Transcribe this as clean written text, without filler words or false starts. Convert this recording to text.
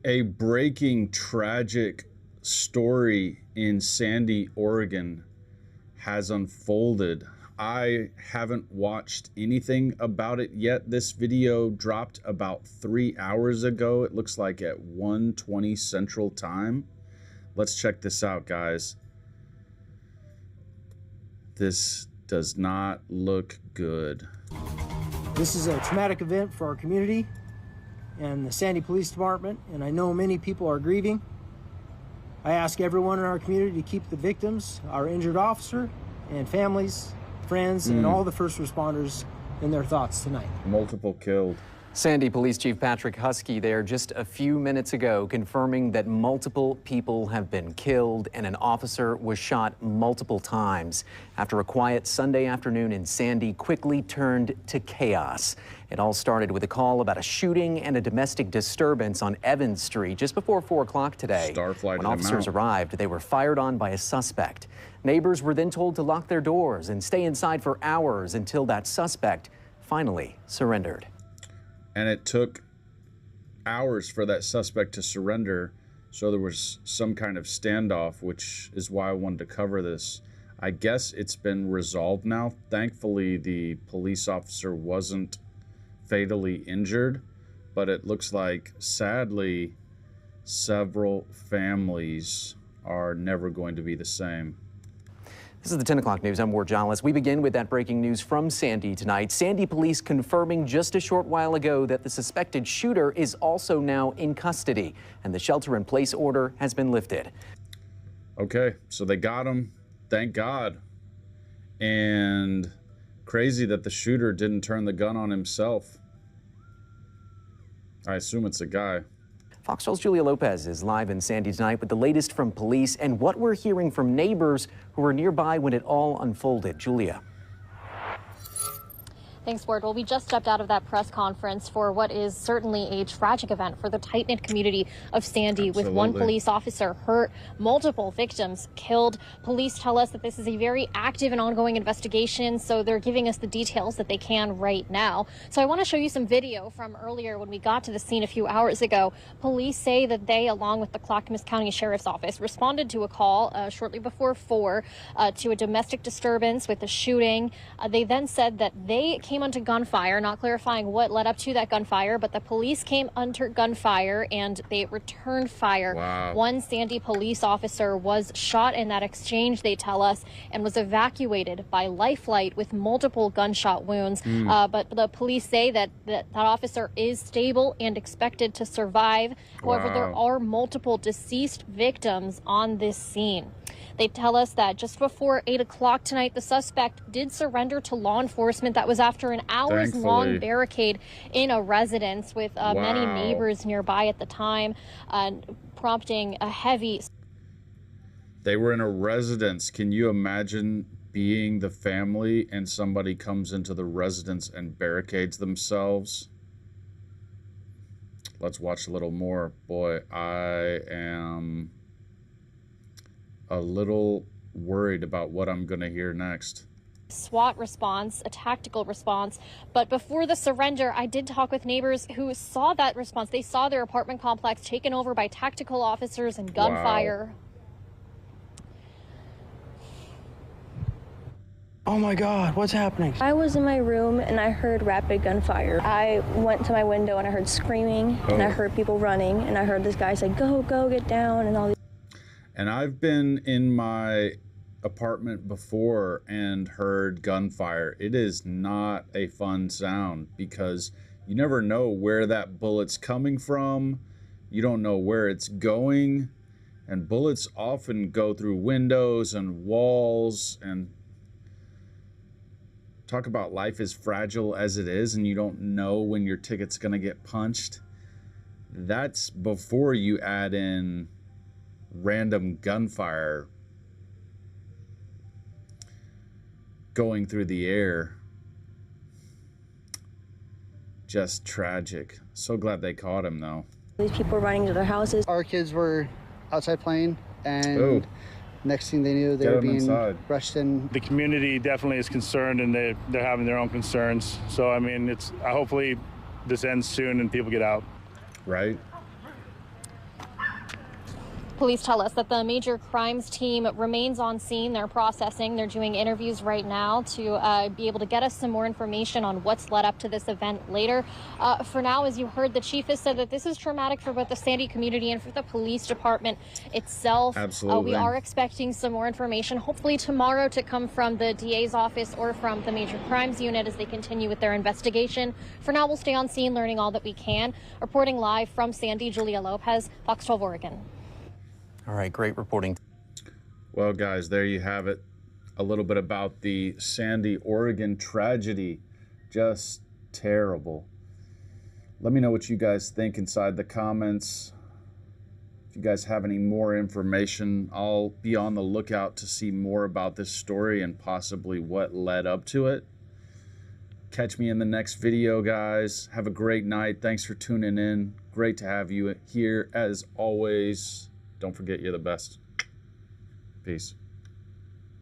A breaking tragic story in Sandy, Oregon has unfolded. I haven't watched anything about it yet. This video dropped about 3 hours ago. It looks like at 1:20 Central Time. Let's check this out, guys. This does not look good. This is a traumatic event for our community and the Sandy Police Department, and I know many people are grieving. I ask everyone in our community to keep the victims, our injured officer, and families, friends, and all the first responders in their thoughts tonight. Multiple killed. Sandy Police Chief Patrick Husky there just a few minutes ago confirming that multiple people have been killed and an officer was shot multiple times after a quiet Sunday afternoon in Sandy quickly turned to chaos. It all started with a call about a shooting and a domestic disturbance on Evans Street just before 4 o'clock today. When officers arrived, they were fired on by a suspect. Neighbors were then told to lock their doors and stay inside for hours until that suspect finally surrendered. And it took hours for that suspect to surrender, so there was some kind of standoff, which is why I wanted to cover this. I guess it's been resolved now. Thankfully, the police officer wasn't fatally injured, but it looks like, sadly, several families are never going to be the same. This is the 10 o'clock news. I'm Ward Jollis. We begin with that breaking news from Sandy tonight. Sandy police confirming just a short while ago that the suspected shooter is also now in custody and the shelter-in-place order has been lifted. Okay, so they got him. Thank God. And crazy that the shooter didn't turn the gun on himself. I assume it's a guy. Fox 12's Julia Lopez is live in Sandy tonight with the latest from police and what we're hearing from neighbors who were nearby when it all unfolded. Julia. Thanks, Ward. Well, we just stepped out of that press conference for what is certainly a tragic event for the tight-knit community of Sandy, with one police officer hurt, multiple victims killed. Police tell us that this is a very active and ongoing investigation, so they're giving us the details that they can right now. So I want to show you some video from earlier when we got to the scene a few hours ago. Police say that they, along with the Clackamas County Sheriff's Office, responded to a call shortly before 4 to a domestic disturbance with a shooting. They then said that they came under gunfire, not clarifying what led up to that gunfire, but the police came under gunfire and they returned fire. Wow. One Sandy police officer was shot in that exchange, they tell us, and was evacuated by Life Flight with multiple gunshot wounds. But the police say that that officer is stable and expected to survive. However, there are multiple deceased victims on this scene. They tell us that just before 8 o'clock tonight, the suspect did surrender to law enforcement. That was after an hours-long barricade in a residence with many neighbors nearby at the time, prompting a heavy... They were in a residence. Can you imagine being the family and somebody comes into the residence and barricades themselves? Let's watch a little more. Boy, I am a little worried about what I'm going to hear next. SWAT response, a tactical response. But before the surrender, I did talk with neighbors who saw that response. They saw their apartment complex taken over by tactical officers and gunfire. Oh my God, what's happening? I was in my room and I heard rapid gunfire. I went to my window and I heard screaming and I heard people running and I heard this guy say, go, get down, and all these. And I've been in my apartment before and heard gunfire. It is not a fun sound because you never know where that bullet's coming from. You don't know where it's going. And bullets often go through windows and walls, and talk about life as fragile as it is and you don't know when your ticket's gonna get punched. That's before you add in random gunfire going through the air. Just tragic. So glad they caught him though. These people were running to their houses. Our kids were outside playing and next thing they knew they were being rushed in. The community definitely is concerned and they're having their own concerns. So I mean, hopefully this ends soon and people get out. Right. Police tell us that the major crimes team remains on scene. They're processing. They're doing interviews right now to be able to get us some more information on what's led up to this event later. For now, as you heard, the chief has said that this is traumatic for both the Sandy community and for the police department itself. Absolutely. We are expecting some more information, hopefully tomorrow, to come from the DA's office or from the major crimes unit as they continue with their investigation. For now, we'll stay on scene, learning all that we can. Reporting live from Sandy, Julia Lopez, Fox 12 Oregon. All right, great reporting. Well, guys, there you have it. A little bit about the Sandy, Oregon tragedy. Just terrible. Let me know what you guys think inside the comments. If you guys have any more information, I'll be on the lookout to see more about this story and possibly what led up to it. Catch me in the next video, guys. Have a great night. Thanks for tuning in. Great to have you here as always. Don't forget, you're the best. Peace.